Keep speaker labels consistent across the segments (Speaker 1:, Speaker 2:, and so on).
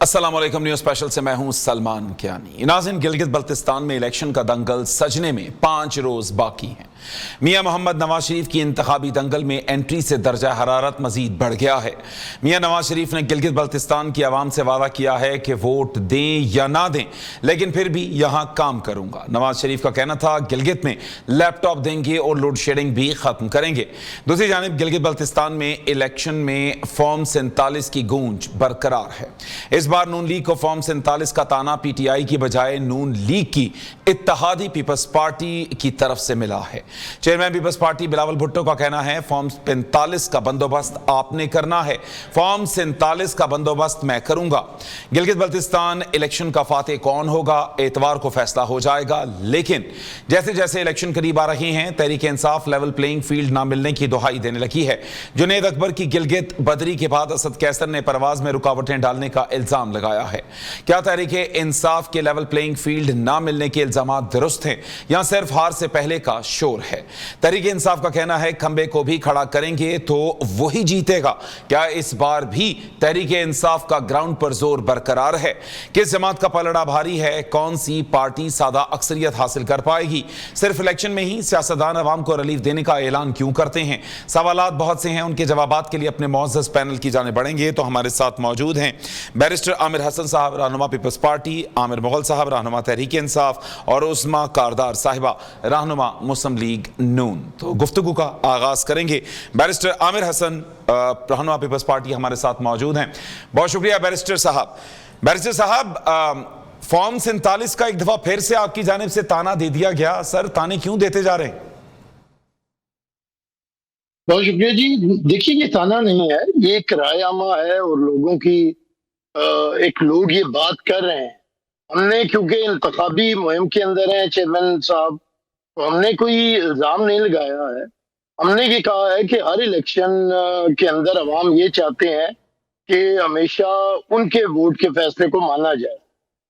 Speaker 1: अस्सलाम वालेकुम। News special से मैं हूं सलमान कियानी। नाज़रीन, गिलगित बल्तिस्तान में इलेक्शन का दंगल सजने में 5 रोज बाकी हैं। मियां मोहम्मद नवाज शरीफ की इंतखाबी दंगल में एंट्री से दर्जा हरारत मजीद बढ़ गया है। मियां नवाज शरीफ ने गिलगित बल्तिस्तान की आवाम से वादा किया है कि वोट दें या ना दें, लेकिन फिर भी यहां काम करूंगा। नवाज शरीफ का कहना था गिलगित में लैपटॉप देंगे और लोड शेडिंग भी खत्म करेंगे। दूसरी जानिब गिलगित बल्तिस्तान में इलेक्शन में फॉर्म 47 की गूंज बरकरार है। इस बार नून लीग को फॉर्म 47 का ताना पीटीआई की बजाय नून लीग की इत्तेहादी पीपल्स पार्टी की तरफ से मिला है। चेयरमैन पीपल्स पार्टी बिलावल भुट्टो का कहना है फॉर्म 45 का बंदोबस्त आपने करना है, फॉर्म 47 का बंदोबस्त मैं करूंगा। गिलगित बल्तिस्तान इलेक्शन का फातेह कौन होगा एतवार को फैसला हो जाएगा, लेकिन जैसे जैसे इलेक्शन करीब आ रहे हैं Tehreek Insaf level playing field ना मिलने की दुहाई देने लगी है। जुनेद अकबर की गिलगित बदरी के बाद असद कैसर ने परवाज में रुकावटें डालने का इल्जाम लगाया है। क्या तहरीक इंसाफ के लेवल प्लेइंग फील्ड ना मिलने के इल्जाम दुरुस्त हैं या सिर्फ हार से पहले का शोर है? तहरीक इंसाफ का कहना है खंबे को भी खड़ा करेंगे तो वही जीतेगा। क्या इस बार भी तहरीक इंसाफ का ग्राउंड पर जोर बरकरार है? किस जमात का पलड़ा भारी है? कौन सी पार्टी सादा अक्सरियत हासिल कर पाएगी? सिर्फ इलेक्शन में ही सियासतदान अवाम को रिलीफ देने का ऐलान क्यों करते हैं? सवालात बहुत से हैं, उनके जवाबात के लिए अपने मुअज़्ज़ज़ पैनल की जाने बढ़ेंगे। तो हमारे साथ मौजूद हैं बैरिस्टर आमिर हसन साहब, रहनुमा पीपल्स पार्टी, आमिर मुगल साहब, रहनुमा तहरीक इंसाफ, और उस्मा कारदार साहिबा, रहनुमा मुस्लिम लीग नून। तो गुफ्तगू का आगाज करेंगे। बैरिस्टर आमिर हसन, रहनुमा पीपल्स पार्टी, हमारे साथ मौजूद हैं। बहुत शुक्रिया बैरिस्टर साहब। बैरिस्टर साहब, फॉर्म 47 का एक दफा फिर से आपकी जानिब से ताना दे दिया गया। सर, ताने क्यों देते जा रहे हैं?
Speaker 2: बहुत शुक्रिया जी। देखिए, ये ताना नहीं है, ये एक रायनामा है और लोगों की एक लोग ये बात कर रहे हैं। हमने क्योंकि इंतखाबी मुहिम के अंदर हैं चेयरमैन साहब, तो हमने कोई इल्जाम नहीं लगाया है। हमने ये कहा है कि हर इलेक्शन के अंदर अवाम ये चाहते हैं कि हमेशा उनके वोट के फैसले को माना जाए।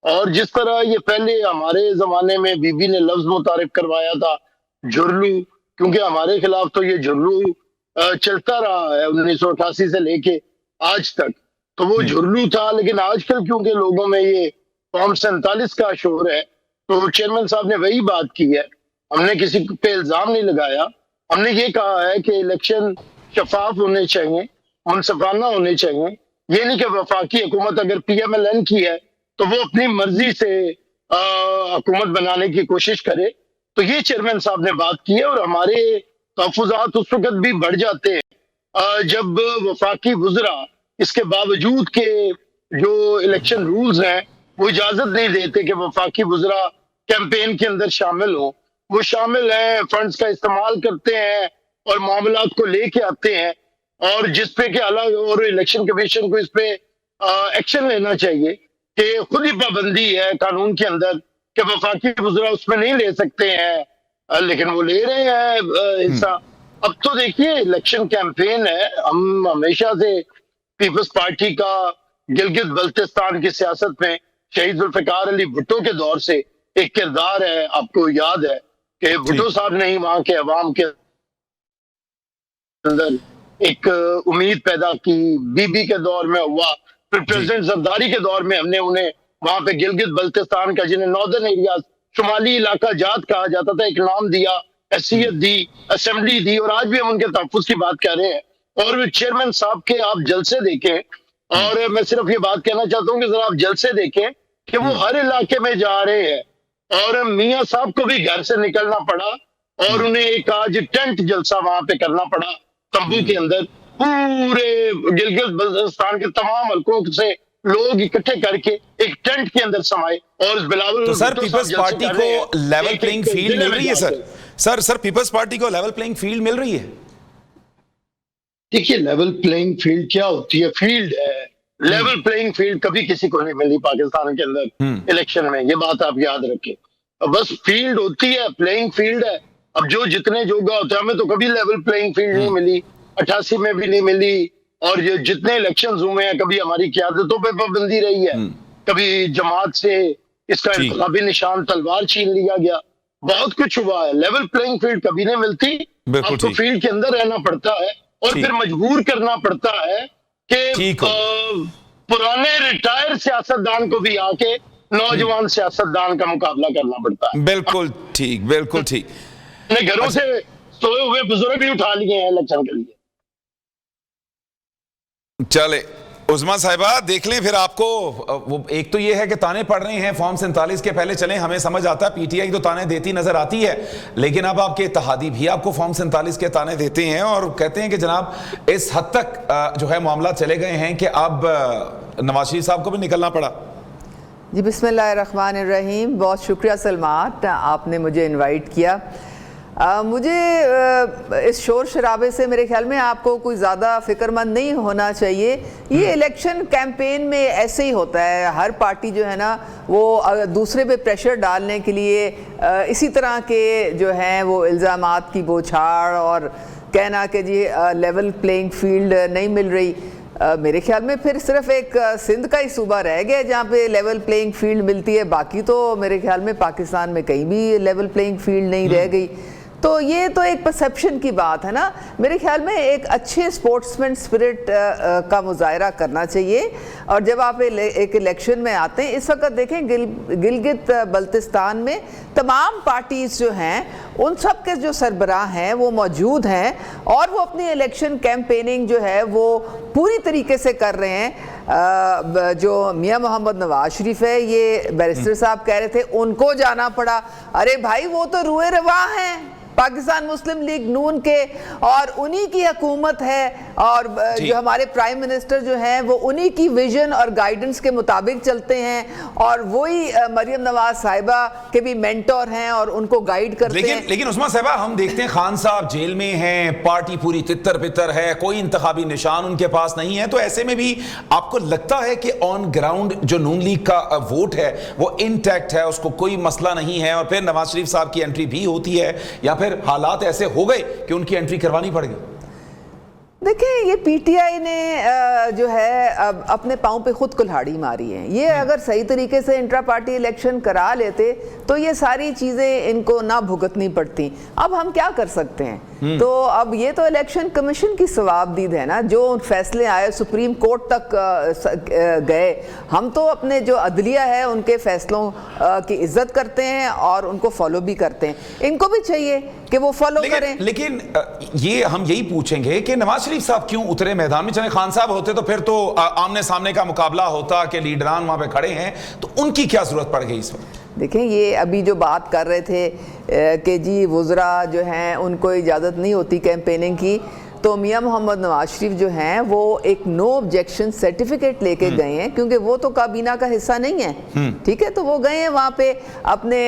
Speaker 2: और जिस तरह ये पहले हमारे जमाने में बीबी ने लफ्ज मुतारिफ करवाया था जुर्लू, क्योंकि हमारे खिलाफ तो ये जुर्लू चलता रहा है 1988 से लेके आज तक, तो वो जुर्लू था। लेकिन आजकल क्योंकि लोगों में ये फॉर्म 47 का शोर है, तो चेयरमैन साहब ने वही बात की है। हमने किसी पे इल्जाम नहीं लगाया। हमने ये कहा है कि इलेक्शन शफाफ होने चाहिए, मुनसफाना होने चाहिए। ये नहीं कि वफाकी हुकूमत अगर PMLN की है तो वो अपनी मर्जी से हुकूमत बनाने की कोशिश करे। तो ये चेयरमैन साहब ने बात की है और हमारे तहफ़्फ़ुज़ात उस वक्त भी बढ़ जाते हैं जब वफाकी वुज़रा इसके बावजूद के जो इलेक्शन रूल्स हैं वो इजाजत नहीं देते कि वफाकी वुज़रा कैंपेन के अंदर शामिल हो। वो शामिल हैं, फंड्स का इस्तेमाल करते हैं और मामलात को लेके आते हैं, और जिस पे कि अलग और इलेक्शन कमीशन को इस पे एक्शन लेना चाहिए कि खुद ही पाबंदी है कानून के अंदर कि वफाकी वुज़रा उसमें नहीं ले सकते हैं, लेकिन वो ले रहे हैं हिस्सा। अब तो देखिए, इलेक्शन कैंपेन है। हम हमेशा से पीपल्स पार्टी का गिलगित बल्तिस्तान की सियासत में शहीद जुल्फ़िकार अली भुट्टो के दौर से एक किरदार है। आपको याद है कि भुट्टो साहब ने ही वहां के अवाम के अंदर एक उम्मीद पैदा की। बीबी के दौर में हुआ, फिर प्रेसिडेंट जरदारी के दौर में हमने उन्हें वहां पे गिलगित बल्तिस्तान का, जिन्हें नॉर्दर्न एरिया शुमाली इलाका जात कहा जाता था, एक नाम दिया, हैसियत दी, असेंबली दी, और आज भी हम उनके तहफ़्फ़ुज़ की बात कर रहे हैं। और चेयरमैन साहब के आप जलसे देखें, और मैं सिर्फ ये बात कहना चाहता हूँ कि जरा आप जलसे देखें कि वो हर इलाके में जा रहे हैं। और मियां साहब को भी घर से निकलना पड़ा और उन्हें एक आज टेंट जलसा वहां पे करना पड़ा तंबू के अंदर। पूरे गिलगित बल्तिस्तान के तमाम हल्कों से लोग इकट्ठे करके एक टेंट के अंदर समाये। और बिलावल,
Speaker 1: तो सर, पीपल्स पार्टी को लेवल प्लेइंग फील्ड मिल रही है? सर पीपल्स पार्टी को लेवल प्लेइंग फील्ड मिल रही है?
Speaker 2: देखिए, लेवल प्लेइंग फील्ड क्या होती है? फील्ड है। लेवल प्लेइंग फील्ड कभी किसी को नहीं मिली पाकिस्तान के अंदर इलेक्शन में, ये बात आप याद रखें। बस फील्ड होती है, प्लेइंग फील्ड है। अब जो जितने जोगा होते हैं, हमें तो कभी लेवल प्लेइंग फील्ड नहीं मिली, 88 में भी नहीं मिली, और ये जितने इलेक्शन हुए हैं कभी हमारी क़यादतों पे पाबंदी रही है, कभी जमात से इसका इंतखाबी निशान तलवार छीन लिया गया, बहुत कुछ हुआ है। लेवल प्लेइंग फील्ड कभी नहीं मिलती। आपको फील्ड के अंदर रहना पड़ता है और फिर मजबूर करना पड़ता है कि पुराने रिटायर सियासतदान को भी आके नौजवान सियासतदान का मुकाबला करना पड़ता है।
Speaker 1: बिल्कुल ठीक, बिल्कुल ठीक।
Speaker 2: अपने घरों से सोए हुए बुजुर्ग भी उठा लिए हैं इलेक्शन के लिए।
Speaker 1: चले उस्मा साहिबा देख लें फिर आपको वो एक तो ये है कि ताने पड़ रहे हैं फॉर्म 47 के पहले चलें, हमें समझ आता है पीटीआई तो ताने देती नजर आती है, लेकिन अब आपके इत्तेहादी भी आपको फॉर्म 47 के ताने देते हैं और कहते हैं कि जनाब इस हद तक जो है मामला चले गए हैं कि अब नवाज शरीफ साहब को भी निकलना पड़ा।
Speaker 3: जी बिस्मिल्लाहिर्रहमानिर्रहीम, बहुत शुक्रिया सलमान, आपने मुझे इनवाइट किया। मुझे इस शोर शराबे से मेरे ख्याल में आपको कोई ज़्यादा फ़िक्रमंद नहीं होना चाहिए। ये इलेक्शन कैंपेन में ऐसे ही होता है, हर पार्टी जो है ना वो दूसरे पे प्रेशर डालने के लिए इसी तरह के जो हैं वो इल्ज़ामात की बौछार और कहना कि जी लेवल प्लेइंग फील्ड नहीं मिल रही। मेरे ख्याल में फिर सिर्फ एक सिंध का ही सूबा रह गया जहाँ पे लेवल प्लेइंग फील्ड मिलती है, बाकी तो मेरे ख्याल में पाकिस्तान में कहीं भी लेवल प्लेइंग फील्ड नहीं रह गई। तो ये तो एक परसेप्शन की बात है ना। मेरे ख्याल में एक अच्छे स्पोर्ट्समैन स्पिरिट का मुजाहरा करना चाहिए। और जब आप एक इलेक्शन में आते हैं, इस वक्त देखें गिलगित बल्तिस्तान में तमाम पार्टीज़ जो हैं उन सब के जो सरबराह हैं वो मौजूद हैं और वो अपनी इलेक्शन कैंपेनिंग जो है वो पूरी तरीके से कर रहे हैं। जो मियां मोहम्मद नवाज शरीफ है, ये बैरिस्टर साहब कह रहे थे उनको जाना पड़ा। अरे भाई वो तो रुए रवा हैं पाकिस्तान मुस्लिम लीग नून के और उन्हीं की हुकूमत है और जो हमारे प्राइम मिनिस्टर जो हैं वो उन्हीं की विजन और गाइडेंस के मुताबिक चलते हैं और वही मरियम नवाज साहिबा के भी मेंटोर हैं और उनको गाइड करते हैं।
Speaker 1: लेकिन उस्मा साहिबा हम देखते हैं खान साहब जेल में हैं, पार्टी पूरी तितर बितर है, कोई इंतखाबी निशान उनके पास नहीं है, तो ऐसे में भी आपको लगता है कि ऑन ग्राउंड जो नून लीग का वोट है वो इंटैक्ट है, उसको कोई मसला नहीं है और फिर नवाज शरीफ साहब की एंट्री भी होती है या फिर हालात ऐसे हो गए कि उनकी एंट्री करवानी पड़ गई?
Speaker 3: देखिए ये पीटीआई ने जो है अब अपने पाँव पे खुद कुल्हाड़ी मारी है। ये अगर सही तरीके से इंट्रा पार्टी इलेक्शन करा लेते तो ये सारी चीज़ें इनको ना भुगतनी पड़ती। अब हम क्या कर सकते हैं? तो अब ये तो इलेक्शन कमीशन की सवाबदीद है ना, जो फैसले आए सुप्रीम कोर्ट तक गए। हम तो अपने जो अदलिया है उनके फैसलों की इज्जत करते हैं और उनको फॉलो भी करते हैं। इनको भी चाहिए कि वो फॉलो करें।
Speaker 1: लेकिन ये हम यही पूछेंगे कि नवाज शरीफ साहब क्यों उतरे मैदान में? चाहे खान साहब होते तो फिर तो आमने सामने का मुकाबला होता कि लीडरान वहां पे खड़े हैं, तो उनकी क्या जरूरत पड़ गई इस वक्त?
Speaker 3: देखें ये अभी जो बात कर रहे थे कि जी वुज़रा जो हैं उनको इजाज़त नहीं होती कैंपेनिंग की, तो मियां मोहम्मद नवाज शरीफ जो हैं वो एक नो ऑब्जेक्शन सर्टिफिकेट लेके गए हैं क्योंकि वो तो काबीना का हिस्सा नहीं है, ठीक है। तो वो गए हैं वहाँ पे अपने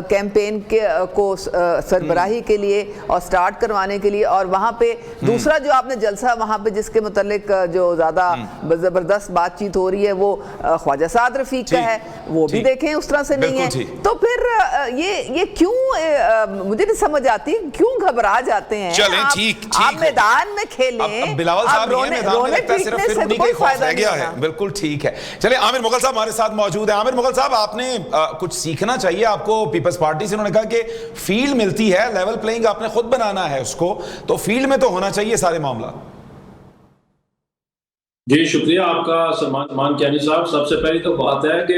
Speaker 3: कैंपेन के को सरबराही के लिए और स्टार्ट करवाने के लिए। और वहाँ पे दूसरा जो आपने जलसा वहाँ पे जिसके मुतल्लिक जो ज़्यादा ज़बरदस्त बातचीत हो रही है वो ख्वाजा साद रफीक का है, वो भी देखें उस तरह से नहीं है। तो फिर ये क्यों मुझे नहीं समझ आती, क्यों घबरा जाते हैं? आप मैदान में खेलें।
Speaker 1: बिलावल साहब ये मैदान में लगता है सिर्फ फिर उन्हीं का खौफ रह गया है। बिल्कुल ठीक है। चलिए आमिर मुगल साहब हमारे साथ मौजूद हैं। आमिर मुगल साहब, आपने कुछ सीखना चाहिए आपको पीपल्स पार्टी से। उन्होंने कहा कि फील्ड मिलती है, लेवल प्लेइंग आपने खुद बनाना है उसको, तो फील्ड में तो होना चाहिए सारे मामला।
Speaker 4: जी शुक्रिया आपका सलमान कियानी साहब। सबसे पहली तो बात है कि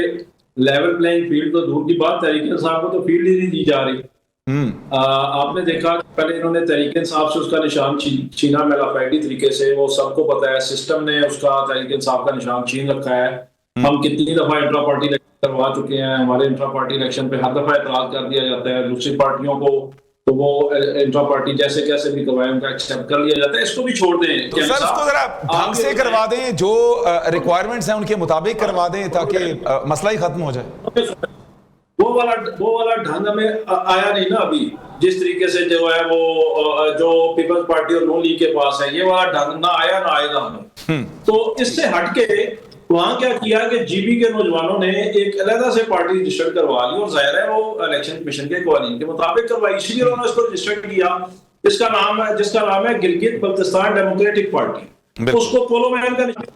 Speaker 4: लेवल प्लेइंग फील्ड तो दूर की बात, तहरीक इंसाफ को तो फील्ड ही नहीं दी जा रही। आपने देखा पहले इन्होंने तहरीक इंसाफ से उसका निशान छीना मेलाफैडी तरीके से, वो सबको पता है, सिस्टम ने उसका तहरीक इंसाफ का निशान छीन रखा है। हम कितनी दफा इंट्रा पार्टी इलेक्शन करवा चुके हैं, हमारे इंट्रा पार्टी इलेक्शन पे हर दफा एतराज कर दिया जाता है। दूसरी पार्टियों को तो वो इंट्रा पार्टी जैसे कैसे भी करवाए उनका एक्सेप्ट कर लिया जाता है। इसको भी छोड़ दें,
Speaker 1: तो सर उसको जरा ढंग से करवा दें, जो रिक्वायरमेंट्स हैं उनके मुताबिक करवा दें ताकि मसला ही खत्म हो जाए।
Speaker 4: वो वाला ढंग हमें आया नहीं ना अभी, जिस तरीके से जो है वो जो पीपल्स पार्टी और नून लीग के पास है, ये वाला ढंग ना आया ना आएगा हमें। तो इससे हटके वहां क्या किया कि जीबी के नौजवानों ने एक अलग से पार्टी रजिस्टर करवा ली और जाहिर है वो इलेक्शन कमीशन के कवानीन के मुताबिक करवाई, इसलिए उन्होंने उसको रजिस्टर किया। जिसका नाम है गिलगित बल्तिस्तान डेमोक्रेटिक पार्टी। उसको पोलोमैन का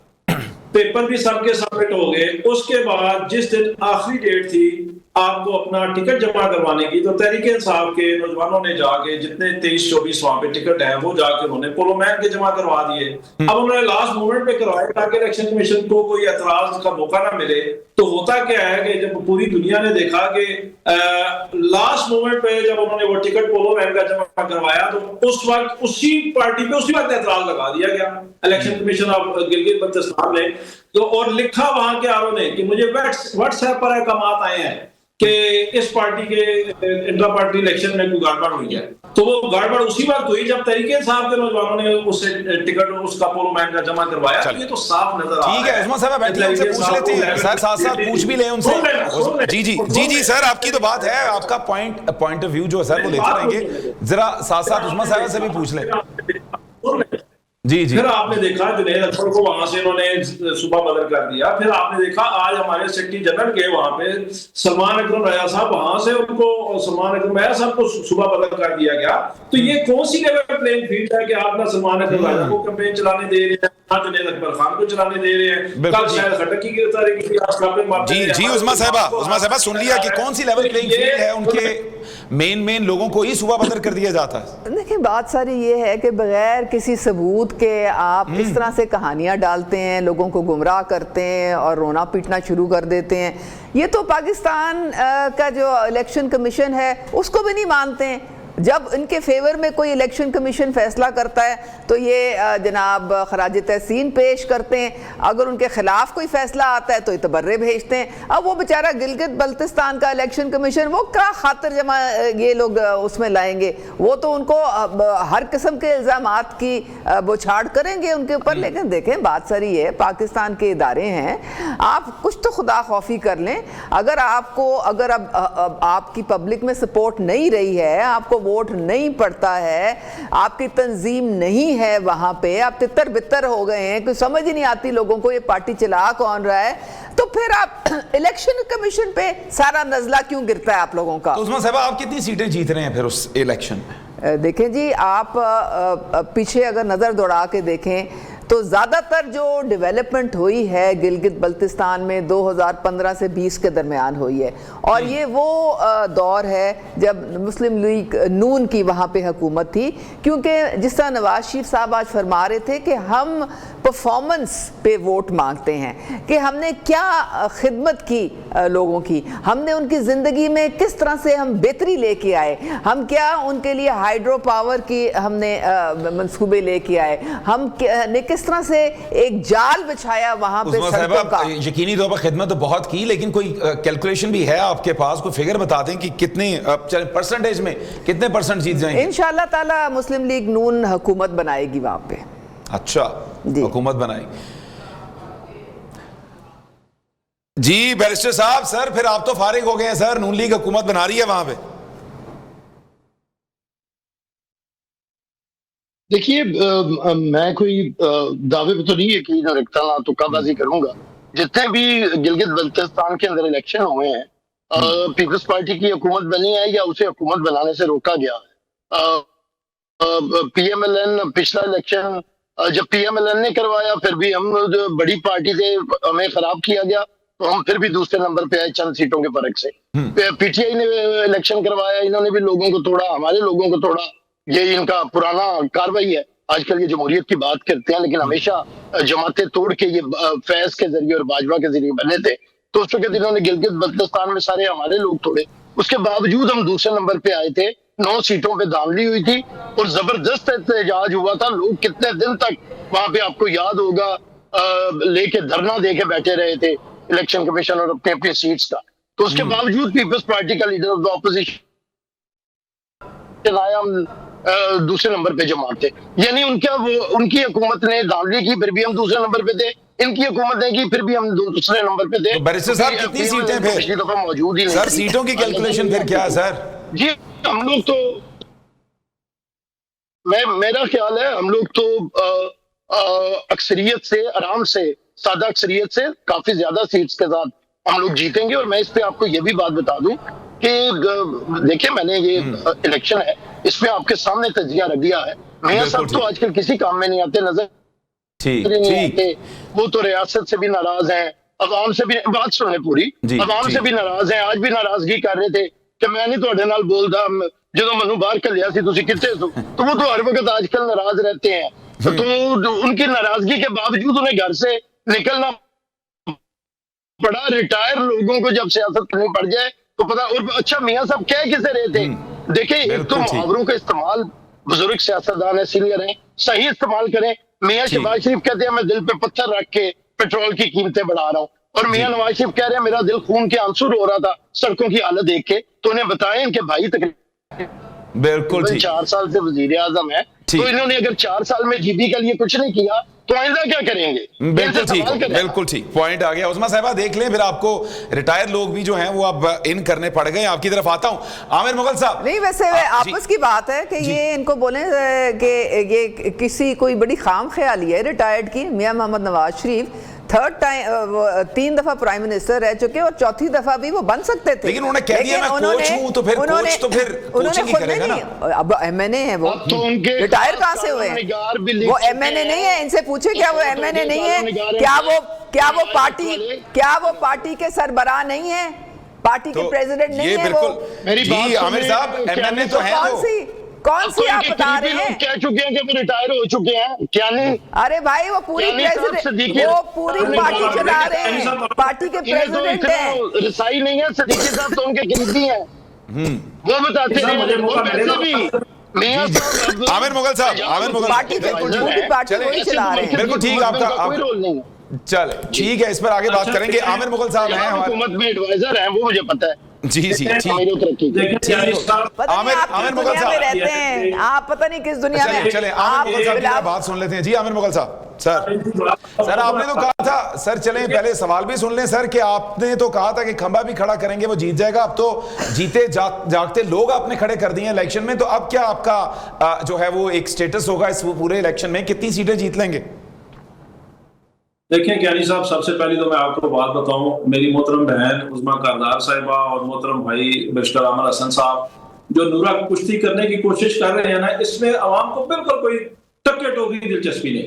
Speaker 4: पेपर भी सबके सबमिट हो गए। उसके बाद जिस दिन आखिरी डेट थी आपको अपना टिकट जमा करवाने की, तो तहरीक इंसाफ के नौजवानों ने जाके जितने 23-24 वहां पे टिकट है वो जाके उन्होंने पोलोमैन के जमा करवा दिए। अब उन्होंने लास्ट मोमेंट पे करवाए ताकि इलेक्शन कमीशन को कोई एतराज का मौका ना मिले। तो होता क्या है कि जब पूरी दुनिया ने देखा कि लास्ट मोमेंट पे जब उन्होंने वो टिकट पोलोमैन का जमा करवाया, तो उस वक्त उसी पार्टी पे उसी वक्त एतराज लगा दिया गया election commission of Gilgit Baltistan ने। तो और लिखा वहां के आरओ ने कि मुझे व्हाट्सएप पर अहकामात आए हैं कि इस पार्टी के इंट्रा पार्टी इलेक्शन में कोई गड़बड़ हुई है। तो वो गड़बड़ उसी वक्त हुई जब तहरीक इंसाफ के नौजवानों ने उससे टिकट उसका पोलोमैन का जमा करवाया। तो ये तो साफ नजर आ रहा है।
Speaker 1: ठीक है उस्मान साहब, बैठिए, उनसे पूछ लेते हैं सर, साथ साथ पूछ भी ले उनसे। जी सर, आपकी तो बात है, आपका पॉइंट ऑफ व्यू जो है सर वो लेते रहेंगे, जरा साथ साथ उस्मान साहब से भी पूछ ले। जी।
Speaker 4: फिर आपने देखा जुनैद अख्तर को वहां से इन्होंने सुबह बदल कर दिया। फिर आपने देखा आज हमारे सेक्रेटरी जनरल के वहां पे सलमान अकरम रया साहब, वहां से उनको सलमान अकरम रया साहब को सुबह बदल कर दिया गया। तो ये कौन सी लेवल प्लेइंग फील्ड है कि आप ना सलमान अकरम रया को कैंपेन चलाने दे रहे हैं, ना जुनैद अकबर खान को चलाने दे रहे हैं। कल शायद खटक की गिरफ्तारी की
Speaker 1: जी उस्मान साहबा सुन लिया कि कौन सी लेवल प्लेइंग फील्ड है, उनके मेन लोगों को ही सुबह बदल कर दिया जाता है।
Speaker 3: देखिए बात सारी ये है कि बगैर किसी सबूत के आप इस तरह से कहानियां डालते हैं, लोगों को गुमराह करते हैं और रोना पीटना शुरू कर देते हैं। ये तो पाकिस्तान का जो इलेक्शन कमीशन है उसको भी नहीं मानते हैं। जब इनके फेवर में कोई इलेक्शन कमीशन फैसला करता है तो ये जनाब खराज तहसीन पेश करते हैं, अगर उनके खिलाफ कोई फैसला आता है तो ये तबर्रे भेजते हैं। अब वो बेचारा गिलगित बल्तिस्तान का इलेक्शन कमीशन वो क्या खातिर जमा ये लोग उसमें लाएंगे, वो तो उनको हर किस्म के इल्ज़ामात की बौछार करेंगे उनके ऊपर। लेकिन देखें बात सारी है, पाकिस्तान के इदारे हैं, आप कुछ तो खुदा खौफी कर लें। अगर अब आपकी पब्लिक में सपोर्ट नहीं रही है, आपको वोट नहीं पड़ता है, आपकी तंजीम नहीं है वहां पे, आप तितर बितर हो गए हैं, कोई समझ ही नहीं आती लोगों को ये पार्टी चला कौन रहा है, तो फिर आप इलेक्शन कमीशन पे सारा नजला क्यों गिरता है आप लोगों का?
Speaker 1: तो उस्मान साहब आप कितनी सीटें जीत रहे हैं फिर उस इलेक्शन में?
Speaker 3: देखें जी, आप पीछे अगर नजर दौड़ा के देखें तो ज़्यादातर जो डेवलपमेंट हुई है गिलगित बल्तिस्तान में 2015 से 20 के दरमियान हुई है, और ये वो दौर है जब मुस्लिम लीग नून की वहाँ पे हुकूमत थी। क्योंकि जिस तरह नवाज शरीफ साहब आज फरमा रहे थे कि हम परफॉर्मेंस पे वोट मांगते हैं, कि हमने क्या खिदमत की लोगों की, हमने उनकी ज़िंदगी में किस तरह से हम बेहतरी लेके आए, हम क्या उनके लिए हाइड्रो पावर की हमने मंसूबे लेके आए, हम किस तरह से एक जाल बिछाया वहां पे सड़कों का।
Speaker 1: यकीनी तौर पर खिदमत तो बहुत की, लेकिन कोई कैलकुलेशन भी है आपके पास, कोई फिगर बता दें कि कितने परसेंटेज में कितने परसेंट जीत जाएंगे?
Speaker 3: इंशाअल्लाह ताला मुस्लिम लीग नून हुकूमत बनाएगी वहां पे।
Speaker 1: अच्छा, हुकूमत बनाएगी। जी बैरिस्टर साहब, सर फिर आप तो फारिग हो गए हैं सर, नून लीग हुकूमत बना रही है वहां पे।
Speaker 2: देखिए मैं कोई दावे पे तो नहीं यकीन रखता ना, तो काबाजी करूंगा। जितने भी गिलगित बल्तिस्तान के अंदर इलेक्शन हुए हैं, पीपल्स पार्टी की हुकूमत बनी है या उसे हुकूमत बनाने से रोका गया है। पीएमएलएन पिछला इलेक्शन जब पीएमएलएन ने करवाया, फिर भी हम जो बड़ी पार्टी से हमें खराब किया गया, तो हम फिर भी दूसरे नंबर पे आए चंद सीटों के फर्क से। पीटीआई ने इलेक्शन करवाया, इन्होंने भी लोगों को तोड़ा, हमारे लोगों को तोड़ा। ये इनका पुराना कार्रवाई है। आजकल ये जमहूरियत की बात करते हैं, लेकिन हमेशा जमातें तोड़ के ये फैज के जरिए और बाजवा के जरिए बने थे। तो उस वक्त इन्होंने गिलगित बल्तिस्तान में सारे हमारे लोग तोड़े। उसके बावजूद हम दूसरे नंबर पे आए थे, 9 सीटों पे धांधली हुई थी और जबरदस्त एहतजाज हुआ था। लोग कितने दिन तक वहां पे, आपको याद होगा, लेके धरना दे के बैठे रहे थे इलेक्शन कमीशन और अपने अपने सीट्स का। तो उसके बावजूद पीपल्स पार्टी का लीडर ऑफ द ऑपोजिशन आया, दूसरे नंबर पे जमात थे। यानी उनकी हुकूमत ने धांधली की, फिर भी हम दूसरे नंबर पे थे। इनकी हुकूमत ने की, फिर भी हम दूसरे नंबर पे थे।
Speaker 1: तो बैरिस्टर साहब कितनी सीटें फिर?
Speaker 2: पिछली दफा मौजूद ही नहीं
Speaker 1: सर, सीटों की कैलकुलेशन फिर क्या है सर?
Speaker 2: जी हम लोग तो, मेरा ख्याल है हम लोग तो अक्सरियत से, आराम से, सादा अक्सरियत से काफी ज्यादा सीट्स के साथ हम लोग जीतेंगे। और मैं इस पे आपको ये भी बात बता दूं कि देखिए, मैंने ये इलेक्शन है, इसमें आपके सामने तजिया रख दिया है। मियां साहब तो आजकल किसी काम में नहीं आते, नजर नहीं आते। वो तो रियासत से भी नाराज हैं, अवाम से भी बात सुने पूरी,
Speaker 1: जी,
Speaker 2: अवाम
Speaker 1: जी।
Speaker 2: से भी नाराज हैं, आज भी नाराजगी कर रहे थे कि मैं नहीं ਤੁਹਾਡੇ ਨਾਲ बोलता जो मैनू बाहर घलिया सी तुसी किथे सो, तो वो तो हर वक्त आजकल नाराज रहते हैं। तो उनकी नाराजगी के बावजूद उन्हें घर से निकलना पड़ा। रिटायर लोगों को जब सियासत करनी पड़ जाए तो पता। और अच्छा मियां साहब कह किसे रहे थे? देखिए एक तो
Speaker 1: बिल्कुल ठीक।
Speaker 2: मुहावरों का इस्तेमाल, बुजुर्ग सियासतदान है, सीनियर हैं, सही इस्तेमाल करें। मियां
Speaker 1: ठीक।
Speaker 2: शहबाज शरीफ कहते हैं मैं दिल पे पत्थर रख के पेट्रोल की कीमतें बढ़ा रहा हूँ, और मियां नवाज शरीफ कह रहे हैं मेरा दिल खून के आंसू रो रहा था सड़कों की हालत देख के। तो उन्हें बताएं इनके भाई
Speaker 1: बिल्कुल ठीक।
Speaker 2: 4 साल से वजीर आजम है,
Speaker 1: ठीक।
Speaker 2: तो इन्होंने अगर 4 साल में जीबी के लिए कुछ नहीं किया तो आइंदा क्या करेंगे?
Speaker 1: बिल्कुल
Speaker 2: इनसे
Speaker 1: ठीक,
Speaker 2: सवाल करें।
Speaker 1: बिल्कुल ठीक पॉइंट आ गया। उस्मा साहबा देख लें, फिर आपको रिटायर लोग भी जो हैं वो अब इन करने पड़ गए। आपकी तरफ आता हूं आमिर मुगल साहब।
Speaker 3: नहीं, वैसे
Speaker 1: जी।
Speaker 3: आपस की बात है कि ये इनको बोले कि ये किसी कोई बड़ी खाम ख्याली है रिटायर्ड की। मियां मोहम्मद नवाज शरीफ 3 दफा प्राइम मिनिस्टर रह चुके और 4थी दफा भी वो बन सकते थे,
Speaker 1: लेकिन उन्होंने कह दिया मैं कोच हूं, तो फिर कोच तो फिर कोचिंग ही करेगा ना।
Speaker 3: अब एमएनए है वो,
Speaker 2: तो उनके
Speaker 3: रिटायर कहां से हुए हैं? वो एमएनए नहीं है, इनसे पूछे क्या वो एमएनए नहीं है? क्या वो पार्टी के सरबराह नहीं है? पार्टी के प्रेसिडेंट नहीं
Speaker 1: ये
Speaker 3: है वो?
Speaker 1: बिल्कुल जी आमिर साहब, एमएनए तो है वो।
Speaker 3: कौन सी आप बता रहे हैं?
Speaker 2: कह चुके हैं कि वो रिटायर हो चुके हैं, क्या नहीं?
Speaker 3: अरे भाई वो पूरी प्रेसिडेंट, वो पूरी पार्टी चला रहे हैं, पार्टी के प्रेसिडेंट हैं।
Speaker 2: रसाई नहीं है सदीकी साहब, तो उनके गिनती है, वो बताते हैं मुझे। वो वैसे भी मियां साहब
Speaker 1: आमिर मुगल साहब, आमिर मुगल
Speaker 3: पार्टी के पूरी पार्टी वही चला रहे हैं।
Speaker 1: बिल्कुल ठीक, आपका
Speaker 2: कोई रोल नहीं है।
Speaker 1: चल ठीक है, इस पर आगे बात करेंगे। आमिर मुगल साहब हैं हमारे।
Speaker 2: हुकूमत में एडवाइजर हैं, वो मुझे पता है।
Speaker 1: जी जी ठीक।
Speaker 3: पता नहीं
Speaker 1: आमिर
Speaker 3: आप किस
Speaker 1: मुगल
Speaker 3: दुनिया
Speaker 1: साहब
Speaker 3: में रहते हैं, आप पता नहीं किस दुनिया में।
Speaker 1: चले आमिर मुगल साहब की जरा बात सुन लेते हैं। जी आमिर मुगल साहब, सर आपने तो कहा था, सर चलें पहले सवाल भी सुन लें सर, कि आपने तो कहा था कि खंबा भी खड़ा करेंगे वो जीत जाएगा। अब तो जीते जागते लोग आपने खड़े कर दिए इलेक्शन में, तो अब क्या आपका जो है वो एक स्टेटस होगा इस पूरे इलेक्शन में? कितनी सीटें जीत लेंगे?
Speaker 4: देखिए ज्ञानी साहब, सबसे पहले तो मैं आपको बात बताऊं, मेरी मोहतरम बहन उस्मा कारदार साहिबा और मोहतरम भाई बैरिस्टर आमिर हसन साहब जो नूरा कुश्ती करने की कोशिश कर रहे हैं ना, इसमें अवाम को बिल्कुल कोई टक्के टोकी दिलचस्पी नहीं।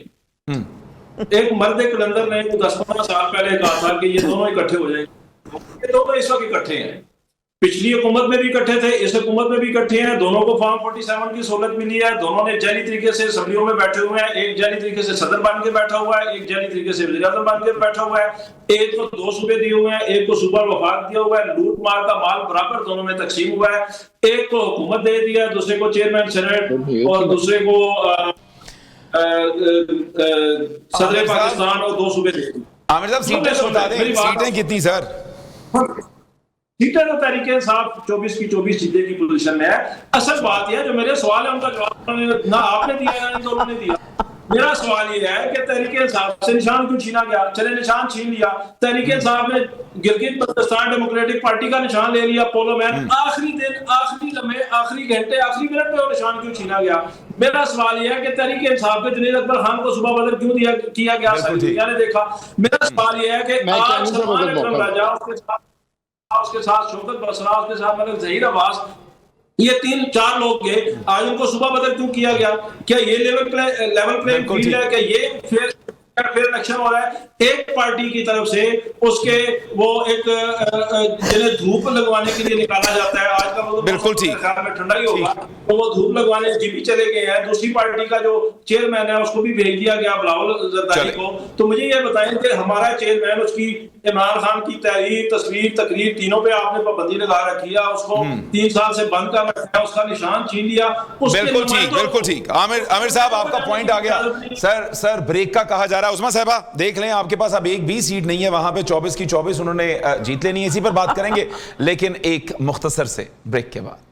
Speaker 4: एक मर्द कलंदर ने 10-15 साल पहले कहा था कि ये दोनों इकट्ठे हो जाएंगे, ये दोनों इस वक्त इकट्ठे हैं। पिछली हुकूमत में भी इकट्ठे थे, इस हुकूमत में भी इकट्ठे हैं। दोनों को फॉर्म 47 की सहूलत मिली है। दोनों ने जाली तरीके से असम्बलियों में बैठे हुए हैं। एक जाली तरीके से सदर बन के बैठा हुआ है, एक जाली तरीके से वज़ीर आज़म बन के बैठा हुआ है। एक को 2 सूबे दिए हुए हैं, एक को सूबा वफाक दिया हुआ है। लूट मार का माल बराबर दोनों में तकसीम हुआ है। एक को हुकूमत दे दिया, दूसरे को चेयरमैन सेनेट और दूसरे को सदर पाकिस्तान और 2 सूबे दे दिए।
Speaker 1: आमिर साहब सीटें तो बता दें, सीटें कितनी सर?
Speaker 4: सीटें तो तहरीक इंसाफ 24 की 24 जीतने की पोजीशन में है। असल बात यह जो मेरे सवाल है उनका जवाब ना आपने दिया ना इन दोनों ने दिया। मेरा सवाल ये है कि तहरीक इंसाफ से निशान क्यों छीना गया? चले निशान छीन लिया, तहरीक इंसाफ ने गिलगित बल्तिस्तान डेमोक्रेटिक पार्टी का निशान ले लिया, पोलो मैन। आखिरी दिन, आखिरी लम्हे, आखिरी घंटे, आखिरी मिनट में वो निशान क्यों छीना गया? मेरा सवाल यह है कि तहरीक इंसाफ के जुनैद अकबर खान को सुबह बदल क्यों किया गया? सारी दुनिया ने देखा। मेरा सवाल यह है कि आज सलमान अकरम राजा, उसके साथ शौकत बसरा, उसके साथ मलिक ज़हीर अब्बास, ये 3-4 लोग गए, आज उनको सुबह बदल क्यों किया गया? क्या ये लेवल प्लेइंग फील्ड है? क्या ये फिर इलेक्शन हो रहा है? एक पार्टी की तरफ से उसके वो एक जिन्हें धूप लगवाने के लिए निकाला जाता है। आज का
Speaker 1: बिल्कुल ठीक,
Speaker 4: ठंडा ही होगा तो वो धूप लगवाने जीपी चले गए हैं। दूसरी पार्टी का जो चेयरमैन है उसको भी भेज दिया गया, बिलावल जरदारी को। तो मुझे ये बताएं कि हमारा चेयरमैन, उसकी इमरान खान की तहरीर, तस्वीर, तकरीर तीनों पे आपने पाबंदी लगा रखी है। उसको 3 साल से बंद कर रखा है, उसका निशान छीन लिया।
Speaker 1: बिल्कुल ठीक, बिल्कुल ठीक। आमिर साहब आपका पॉइंट आ गया। सर ब्रेक का कहा जा रहा है। उस्मा साहिबा देख लें, आपके पास अब एक भी सीट नहीं है, वहां पे 24 की 24 उन्होंने जीत लेनी है। इसी पर बात करेंगे लेकिन एक मुख्तसर से ब्रेक के बाद।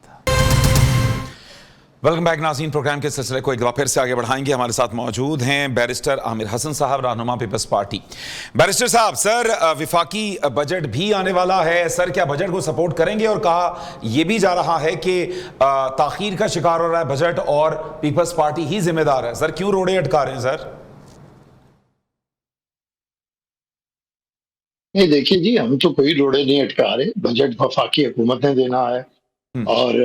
Speaker 1: वेलकम बैक नाज़रीन, प्रोग्राम के सिलसिले को एक बार फिर से आगे बढ़ाएंगे। हमारे साथ मौजूद हैं बैरिस्टर आमिर हसन साहब, रहनुमा पीपल्स पार्टी। बैरिस्टर साहब, सर विफाकी बजट भी आने वाला है, सर क्या बजट को सपोर्ट करेंगे? और कहा यह भी जा रहा है कि ताखीर का शिकार हो रहा है बजट और पीपल्स पार्टी ही जिम्मेदार है। सर क्यों रोड़े अटका रहे हैं सर?
Speaker 2: नहीं देखिए जी, हम तो कोई रोड़े नहीं अटका रहे। बजट वफाकी हुकूमत ने देना है और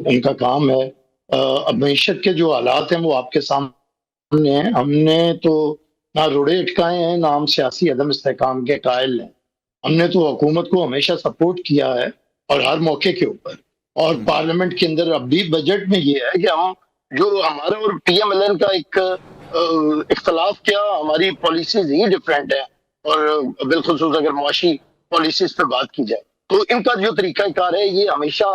Speaker 2: उनका काम है। अब मईशत के जो हालात हैं वो आपके सामने हैं। हमने तो ना रोड़े अटकाए हैं, ना हम सियासी अदम इस्तेहकाम के कायल हैं। हमने तो हुकूमत को हमेशा सपोर्ट किया है और हर मौके के ऊपर, और पार्लियामेंट के अंदर अब भी बजट में ये है कि हम जो हमारा और PMLN का एक इख्तलाफ क्या, हमारी पॉलिसीज ही डिफरेंट है। और बिलखुसूस अगर मुआशी पॉलिसीज पे बात की जाए तो इनका जो तरीकाकार है ये हमेशा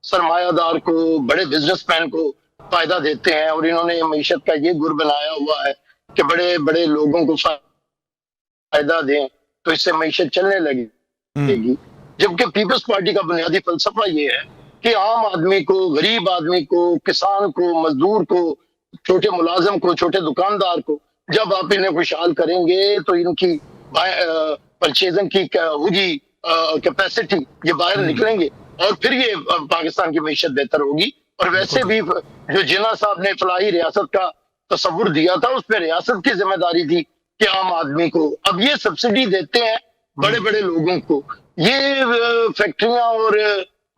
Speaker 2: सरमायादार को, बड़े बिजनेसमैन को फायदा देते हैं। और इन्होंने मीशत का ये गुर बनाया हुआ है कि बड़े बड़े लोगों को फायदा दें तो इससे मीशत चलने लगेगी। जबकि पीपल्स पार्टी का बुनियादी फलसफा ये है कि आम आदमी को, गरीब आदमी को, किसान को, मजदूर को, छोटे मुलाजिम को, छोटे दुकानदार को जब आप इन्हें खुशहाल करेंगे तो इनकी परचेजिंग की होगी कैपेसिटी, ये बाहर निकलेंगे और फिर ये पाकिस्तान की मीशत बेहतर होगी। और वैसे भी जो जिन्ना साहब ने फलाही रियासत का तस्वुर दिया था उस पर रियासत की जिम्मेदारी थी कि आम आदमी को, अब ये सब्सिडी देते हैं बड़े बड़े लोगों को, ये फैक्ट्रियां और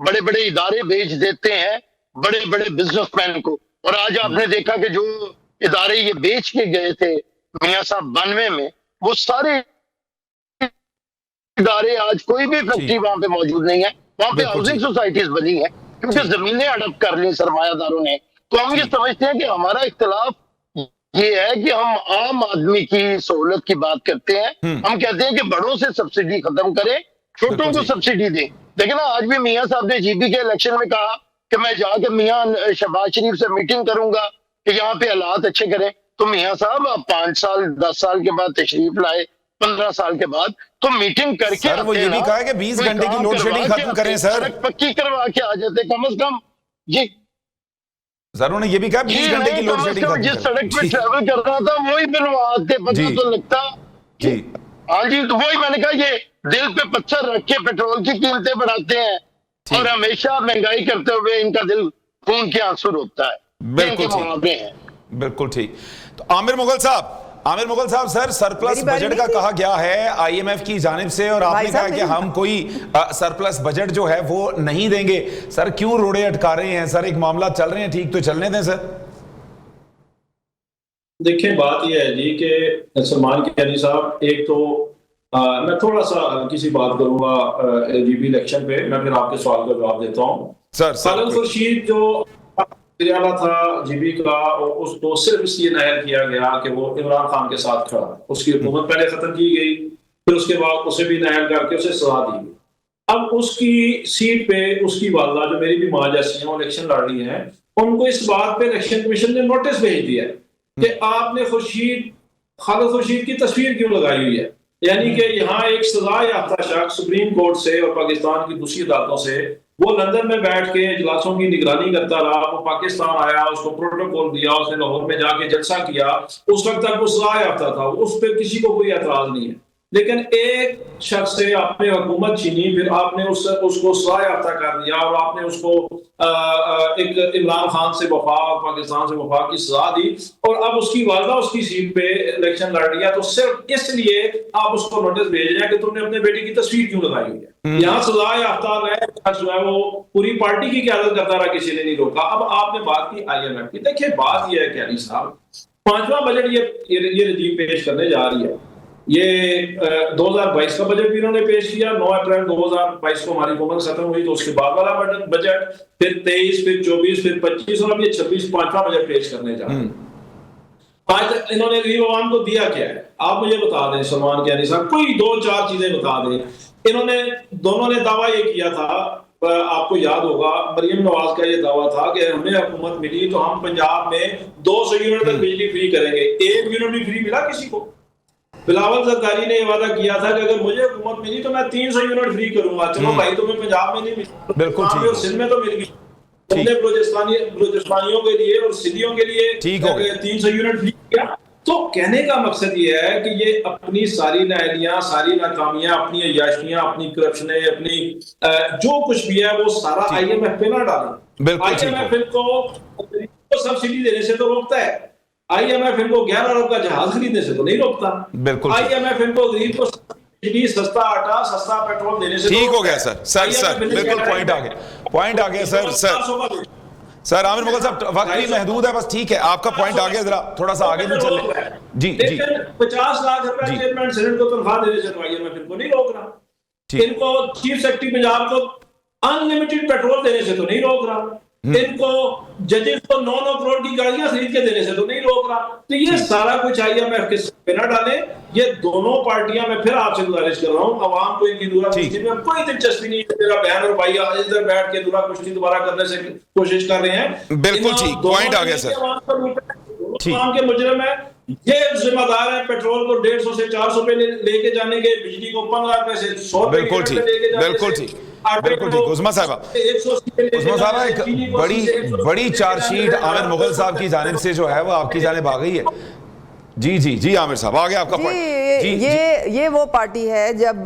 Speaker 2: बड़े बड़े इदारे बेच देते हैं बड़े बड़े बिजनेसमैन को। और आज आपने देखा कि जो इदारे ये बेच के गए थे मियां साहब 92 में, वो सारे इदारे आज कोई भी फैक्ट्री वहां पे मौजूद नहीं है। वहां पे हाउसिंग सोसाइटीज बनी है क्योंकि जमीनें अडप कर ली सरमायादारों ने। तो हम ये समझते हैं कि हमारा इख्तिलाफ ये है कि हम आम आदमी की सहूलत की बात करते हैं। हम कहते हैं कि बड़ों से सब्सिडी खत्म करें, छोटों को सब्सिडी दें। लेकिन ना आज भी मियां साहब ने GB के इलेक्शन में कहा कि मैं जाके मियां शहबाज शरीफ से मीटिंग करूंगा कि यहाँ पे हालात अच्छे करें। तो मियां साहब आप 5 साल 10 साल के बाद तशरीफ लाए, 15 साल के बाद, तो मीटिंग करके
Speaker 1: सर वो ये भी कहा है कि 20 घंटे की लोड शेडिंग खत्म करें सर,
Speaker 2: सड़क पक्की करवा के आ जाते कम से कम। जी
Speaker 1: सर उन्होंने ये भी कहा 20 घंटे की लोड शेडिंग खत्म
Speaker 2: जिस सड़क पे ट्रैवल कर रहा था वही बनवाते, पता तो लगता
Speaker 1: जी।
Speaker 2: हाँ जी, तो वही मैंने कहा ये दिल पे पत्थर रख के पेट्रोल की कीमतें बढ़ाते हैं और हमेशा महंगाई करते हुए इनका दिल खून के आंसू रोकता है।
Speaker 1: बिल्कुल ठीक, बिल्कुल ठीक। तो आमिर मुगल साहब सर सरप्लस बजट का कहा गया है IMF की जानिब से और आपने कहा कि हम कोई सरप्लस बजट जो है वो नहीं देंगे। सर क्यों रोड़े अटका रहे हैं सर? एक मामला चल रहे हैं, ठीक तो चलने दें सर।
Speaker 4: देखिए बात यह है जी कि सलमान कैनी साहब, एक तो मैं थोड़ा सा किसी बात करूंगा GB इलेक्शन पे, मैं फिर आपके सवाल का जवाब देता हूँ। सर खुर्शीद जो वाला था GB का, उसको सिर्फ इसलिए नायल किया गया कि वो इमरान खान के साथ खड़ा, उसकी हुकूमत पहले खत्म की गई, फिर उसके बाद उसे भी नायल करके उसे सजा दी गई। अब उसकी सीट पे उसकी वालदा, जो मेरी भी मां जैसी है, वो इलेक्शन लड़ रही है, उनको इस बात पे इलेक्शन कमीशन ने नोटिस भेज दिया कि आपने खालिद खुर्शीद की तस्वीर क्यों लगाई हुई है। यानी कि यहाँ एक सजा याफ्ता शख्स सुप्रीम कोर्ट से और पाकिस्तान की दूसरी अदालतों से, वो लंदन में बैठ के इजलासों की निगरानी करता रहा, वो पाकिस्तान आया, उसको प्रोटोकॉल दिया, उसने लाहौर में जाके जलसा किया, उस वक्त तक वो सजा याफ्ता था, उस पर किसी को कोई एतराज नहीं है। लेकिन एक शख्स से आपने हुकूमत छीनी, फिर आपने उसको सजा याफ्ता कर दिया और आपने उसको एक इमरान खान से वफा और पाकिस्तान से वफा की सजा दी और अब उसकी वालदा उसकी सीट पे इलेक्शन लड़ रही है। तो सिर्फ इसलिए आप उसको नोटिस भेज रहे हैं कि तुमने अपने बेटे की तस्वीर क्यों लगाई हुई है। यहाँ सजा याफ्ता जो है वो पूरी पार्टी की क़यादत करता रहा, किसी ने नहीं रोका। अब आपने बात की IMF की। देखिए बात यह है कैनी साहब, 5वां बजट ये रजीम पेश करने जा रही है। ये 2022 का बजट भी इन्होंने पेश किया, 9 अप्रैल 2022 को हमारी हुकूमत खत्म हुई, तो उसके बाद वाला बजट, फिर 23, फिर 24, फिर 25 और अब ये 26 5वां बजट पेश करने जा रहे हैं। आज तक इन्होंने गरीब आवाम को दिया क्या है, आप मुझे बता दें सलमान कैनी साहब, कोई 2-4 चीजें बता दें। इन्होंने दोनों ने दावा ये किया था, आपको याद होगा मरियम नवाज का ये दावा था कि हमें हुकूमत मिली तो हम पंजाब में 200 यूनिट तक बिजली फ्री करेंगे। 1 यूनिट भी फ्री मिला किसी को? बिलावल जरदारी ने ये वादा किया था कि अगर मुझे हुकूमत मिली तो मैं 300 यूनिट फ्री करूंगा। चलो भाई, तुम्हें पंजाब में नहीं मिली,
Speaker 1: बिल्कुल
Speaker 4: और सिंध में तो मिल गई, तुमने बलूचिस्तानियों के लिए और सिंधियों के लिए 300 यूनिट फ्री किया। तो कहने का मकसद ये है कि ये अपनी सारी नाअहलियां, सारी नाकामियां, अपनी अय्याशियां, अपनी करप्शन, अपनी जो कुछ भी है वो सारा IMF पे ना डालें। IMF इनको सब्सिडी देने से तो रोकता है, IMF इनको 11 अरब का जहाज खरीदने से तो नहीं रोकता।
Speaker 1: बिल्कुल
Speaker 4: IMF इनको गरीब को सस्ता आटा, सस्ता पेट्रोल देने से
Speaker 1: ठीक हो गया सर बिल्कुल पॉइंट आ गया सर आमिर मुगल साहब वक्त भी महदूद है, बस ठीक है, आपका पॉइंट आ गया, जरा थोड़ा सा आगे भी चले। जी जी,
Speaker 4: 50 लाख रुपए चेयरमैन सेनेट को तनख्वाह देने से तो IMF इनको नहीं रोक रहा, इनको चीफ सेक्रेटरी पंजाब को अनलिमिटेड पेट्रोल देने से तो नहीं रोक रहा, इनको जजेस को 9-9 करोड़ की गाड़ियां खरीद के देने से तो नहीं रोक रहा। तो ये सारा कुछ IMF के पे ना डाले। ये दोनों पार्टियां, मैं फिर आपसे गुजारिश कर रहा हूं, अवाम को इनकी दूरा कुश्ती में कोई दिलचस्पी नहीं है। मेरा बहन और भाई इधर बैठ के दूरा कुश्ती दोबारा करने से कोशिश कर रहे हैं।
Speaker 1: बिल्कुल ठीक, पॉइंट आ गया सर।
Speaker 4: अवाम के मुजरिम है, ये जिम्मेदार है पेट्रोल को 150 से 400 पे लेके जाने के, बिजली को 15 रुपए से 100 रुपए
Speaker 1: बिल्कुल ठीक, बिल्कुल ठीक, बिल्कुल ठीक। उस्मा साहबा, उस्मा साहबा एक बड़ी चार्जशीट आमिर मुगल साहब की जानिब से जो है वो आपकी जानिब आ गई है। जी जी जी, आमिर साहब आ गया आपका पॉइंट। जी,
Speaker 3: ये वो पार्टी है, जब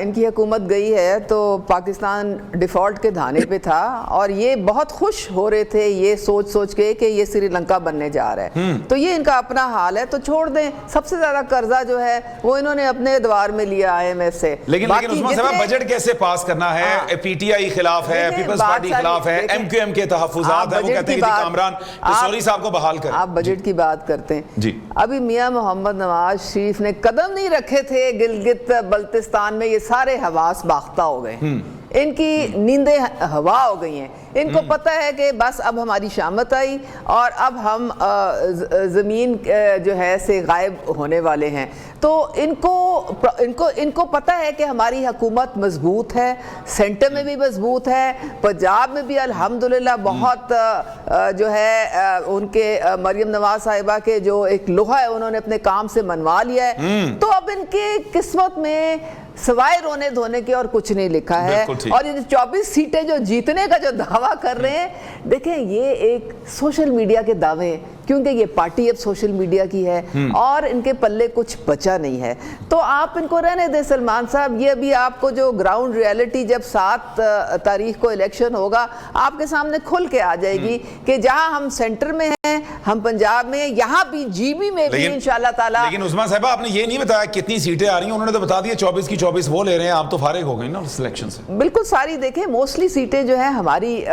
Speaker 3: इनकी हुकूमत गई है तो पाकिस्तान डिफॉल्ट के धाने पे था और ये बहुत खुश हो रहे थे ये सोच सोच के कि ये श्रीलंका बनने जा रहा है। तो ये इनका अपना हाल है, तो छोड़ दें। सबसे ज्यादा कर्जा जो है वो इन्होंने अपने द्वार में लिया IMF से।
Speaker 1: लेकिन उस्मान साहब बजट कैसे पास करना है? PTI खिलाफ है, पीपल्स पार्टी खिलाफ है, MQM के तहफ्फुज़ात है, वो कहते हैं कि कामरान पिशोरी साहब को बहाल करें।
Speaker 3: आप बजट की बात करते हैं जी। अभी मियां मोहम्मद नवाज शरीफ ने कदम नहीं रखे थे गिलगित बल्तिस्तान में, ये सारे हवास बाख्ता हो गए, इनकी नींदें हवा हो गई हैं। इनको पता है कि बस अब हमारी शामत आई और अब हम ज़मीन जो है से गायब होने वाले हैं। तो इनको पता है कि हमारी हुकूमत मजबूत है, सेंटर में भी मजबूत है, पंजाब में भी अल्हम्दुलिल्लाह बहुत जो है उनके मरियम नवाज साहिबा के जो एक लोहा है उन्होंने अपने काम से मनवा लिया है। तो अब इनके किस्मत में सवाए रोने धोने के और कुछ नहीं लिखा है। और ये 24 सीटें जो जीतने का जो दावा कर रहे हैं, देखें ये एक सोशल मीडिया के दावे हैं, क्योंकि ये पार्टी अब सोशल मीडिया की है और इनके पल्ले कुछ बचा नहीं है। तो आप इनको रहने दें सलमान साहब। ये अभी आपको जो ग्राउंड रियलिटी जब 7 तारीख को इलेक्शन होगा आपके सामने खुल के आ जाएगी कि जहां हम सेंटर में हैं, हम पंजाब में, यहाँ भी GB में भी इंशाल्लाह ताला।
Speaker 1: लेकिन उस्मान साहब आपने ये नहीं बताया कितनी सीटें आ रही हैं, उन्होंने तो बता दिया 24 की 24 वो ले रहे हैं, आप तो फारिग हो गए ना सिलेक्शन से।
Speaker 3: बिल्कुल सारी देखें, मोस्टली सीटें जो है हमारी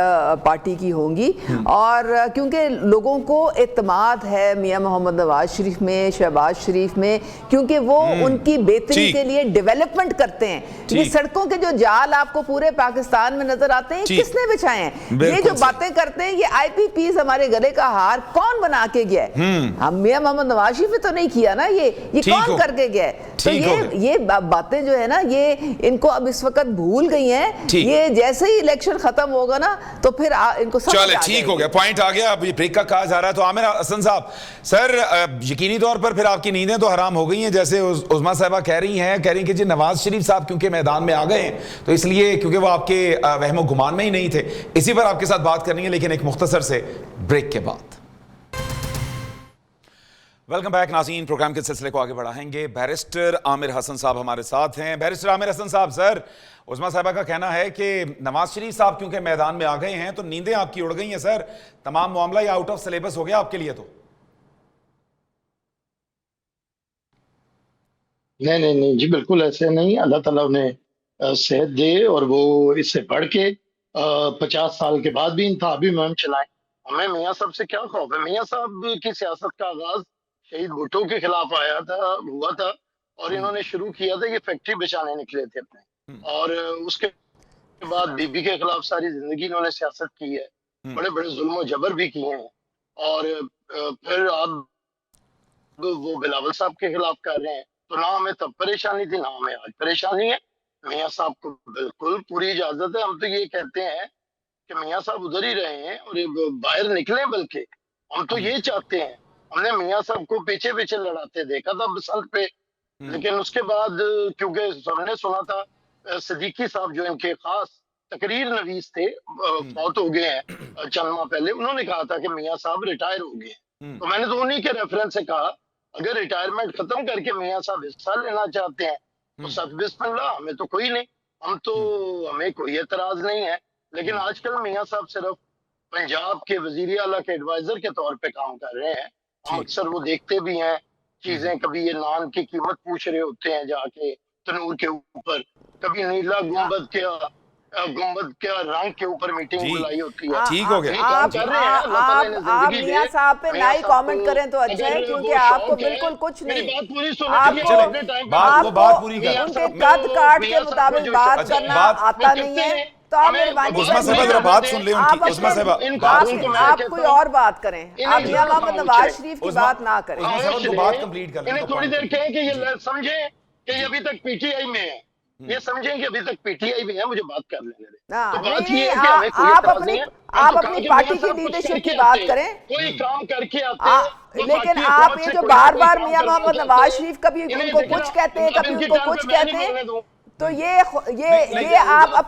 Speaker 3: पार्टी की होंगी और क्योंकि लोगों को एतमाद है मियां मोहम्मद नवाज शरीफ में, शहबाज शरीफ में, क्योंकि वो उनकी बेहतरी के लिए डेवलपमेंट करते हैं। ये सड़कों के जो जाल आपको पूरे पाकिस्तान में नजर आते हैं, किसने बिछाए हैं? ये जो बातें करते हैं, ये IPPs हमारे गले का हार कौन बना के गया है? हम मियां मोहम्मद नवाज शरीफ ने तो नहीं किया ना, ये कौन करके गया है? तो ये बातें जो है ना, ये इनको अब इस वक्त भूल गई हैं। ये जैसे ही इलेक्शन खत्म होगा ना तो फिर इनको
Speaker 1: चले ठीक हो गया, पॉइंट आ गया। अब ब्रेक का कहा जा रहा है। तो आमिर हसन साहब, सर यकीनी तौर पर फिर आपकी नींदें तो हराम हो गई हैं, जैसे उस्मा साहबा कह रही हैं कि जी नवाज शरीफ साहब क्योंकि मैदान में आ गए हैं तो इसलिए, क्योंकि वो आपके वहमो गुमान में ही नहीं थे। इसी पर आपके साथ बात करनी है, लेकिन एक मुख्तसर से ब्रेक के बाद। वेलकम बैक नाज़रीन, प्रोग्राम के सिलसिले को आगे बढ़ाएंगे। बैरिस्टर आमिर हसन साहब हमारे साथ हैं। बैरिस्टर आमिर हसन साहब, सर उस्मा साहिबा का कहना है कि नवाज शरीफ साहब क्योंकि मैदान में आ गए हैं तो नींदें आपकी उड़ गई हैं सर, तमाम मामला ये आउट ऑफ सिलेबस हो गया आपके लिए। तो
Speaker 2: नहीं जी, बिल्कुल ऐसे नहीं। अल्लाह ताला उन्हें सेहत दे और वो इससे बढ़ के 50 साल के बाद भी इंतखाबी मुहिम चलाएं। हमें मियाँ साहब से क्या खौफ है? मियाँ साहब की सियासत का आगाज शहीद भुट्टो के खिलाफ हुआ था और इन्होंने शुरू किया था, ये फैक्ट्री बिछाने निकले थे अपने, और उसके बाद बीबी के खिलाफ सारी जिंदगी इन्होंने सियासत की है, बड़े बड़े जुल्म जबर भी किए हैं। और फिर अब वो बिलावल साहब के खिलाफ कर रहे हैं। तो ना हमें तब परेशानी थी, ना हमें आज परेशानी है। मियाँ साहब को बिल्कुल पूरी इजाजत है। हम तो ये कहते हैं कि मियाँ साहब उधर ही रहे हैं और बाहर निकले, बल्कि हम तो ये चाहते हैं। हमने मियाँ साहब को पीछे पीछे लड़ाते देखा था बसंत पे, लेकिन उसके बाद क्योंकि हमने सुना था सिद्दीकी साहब जो इनके खास तकरीर नवीस थे, फौत हो गए हैं चंद माह पहले, उन्होंने कहा था कि मियाँ साहब रिटायर हो गए। तो मैंने तो उन्हीं के रेफरेंस से कहा, अगर रिटायरमेंट खत्म करके मियाँ साहब हिस्सा लेना चाहते हैं तो सब बिस्मिल्लाह, हमें तो कोई नहीं, हमें कोई एतराज नहीं है। लेकिन आजकल मियाँ साहब सिर्फ पंजाब के वजीर आला के एडवाइजर के तौर पे काम कर रहे हैं। हम अक्सर वो देखते भी हैं चीजें, कभी ये नान की कीमत पूछ रहे होते हैं जाके तनूर के ऊपर, कभी नीला गुंबद के गुंबद के रंग के ऊपर मीटिंग
Speaker 1: जी।
Speaker 2: बुलाई होती है।
Speaker 1: ठीक हो गया।
Speaker 2: ये काम कर रहे हैं, अल्लाह ताला ने
Speaker 3: आप
Speaker 2: जिंदगी
Speaker 3: मियां
Speaker 2: दी।
Speaker 3: साहब पे
Speaker 2: मियां
Speaker 3: ना ही
Speaker 2: साहब
Speaker 3: कमेंट
Speaker 2: को
Speaker 3: करें तो अच्छा है,
Speaker 2: अगर
Speaker 3: क्योंकि
Speaker 2: वो
Speaker 3: आपको
Speaker 2: शौक है,
Speaker 3: बिल्कुल कुछ
Speaker 2: मेरी
Speaker 3: नहीं।
Speaker 2: बात पूरी सुनो,
Speaker 3: आपको-
Speaker 2: क्योंकि वो अपने टाइम पे
Speaker 1: बात- वो बात पूरी
Speaker 3: आपको
Speaker 1: कर।
Speaker 3: उनके
Speaker 2: मियां
Speaker 3: कद
Speaker 2: साहब
Speaker 3: काट के
Speaker 2: मियां साहब
Speaker 3: मुताबिक
Speaker 2: जो
Speaker 3: बात
Speaker 1: अच्छा,
Speaker 3: करना
Speaker 1: बात-
Speaker 3: आता नहीं है, तो आप मेहरबानी
Speaker 1: उस्मा साहबा जरा बात सुन ले
Speaker 3: आप
Speaker 1: उनकी। उस्मा साहबा
Speaker 3: आप कोई और बात करें, आप मियां मोहम्मद नवाज शरीफ की
Speaker 1: उस्मा-
Speaker 3: बात ना करें।
Speaker 1: उस्मा साहब को बात कंप्लीट कर लें,
Speaker 2: इन्हें
Speaker 1: तो
Speaker 2: थोड़ी
Speaker 1: point
Speaker 2: देर कहें कि ये
Speaker 1: जी।
Speaker 2: समझे कि ये अभी तक पीटीआई में है, ये समझें कि अभी तक पीटीआई में है, मुझे बात कर लेने दें।
Speaker 3: हाँ,
Speaker 2: तो बात
Speaker 3: नहीं,
Speaker 2: ये है
Speaker 3: नहीं,
Speaker 2: कि हमें कोई
Speaker 3: आप
Speaker 2: एतराज
Speaker 3: अपनी-
Speaker 2: नहीं है।
Speaker 3: आप
Speaker 2: तो
Speaker 3: अपनी
Speaker 2: कहा कि
Speaker 3: पार्टी
Speaker 2: मियां
Speaker 3: की
Speaker 2: साहब कुछ
Speaker 3: लीडरशिप
Speaker 2: करके
Speaker 3: की बात
Speaker 2: आते,
Speaker 3: करें।
Speaker 2: कोई काम करके आते हैं, वो
Speaker 3: लेकिन
Speaker 2: बाकी
Speaker 3: आप
Speaker 2: हुकूमत
Speaker 3: ये
Speaker 2: से
Speaker 3: जो
Speaker 2: कोई
Speaker 3: बार
Speaker 2: कोई
Speaker 3: बार
Speaker 2: काम
Speaker 3: मियां
Speaker 2: करना
Speaker 3: मोहम्मद
Speaker 2: चाहते
Speaker 3: नवाज
Speaker 2: हैं।
Speaker 3: शरीफ कभी
Speaker 2: इन्हें
Speaker 3: उनको
Speaker 2: देखना,
Speaker 3: कुछ कहते हैं,
Speaker 2: अब
Speaker 3: कभी
Speaker 2: इनकी
Speaker 3: उनको
Speaker 2: टर्न
Speaker 3: कुछ
Speaker 2: पे मैं नहीं
Speaker 3: कहते
Speaker 2: बोलने
Speaker 3: हैं,
Speaker 2: दूं।
Speaker 3: तो ये
Speaker 1: नहीं,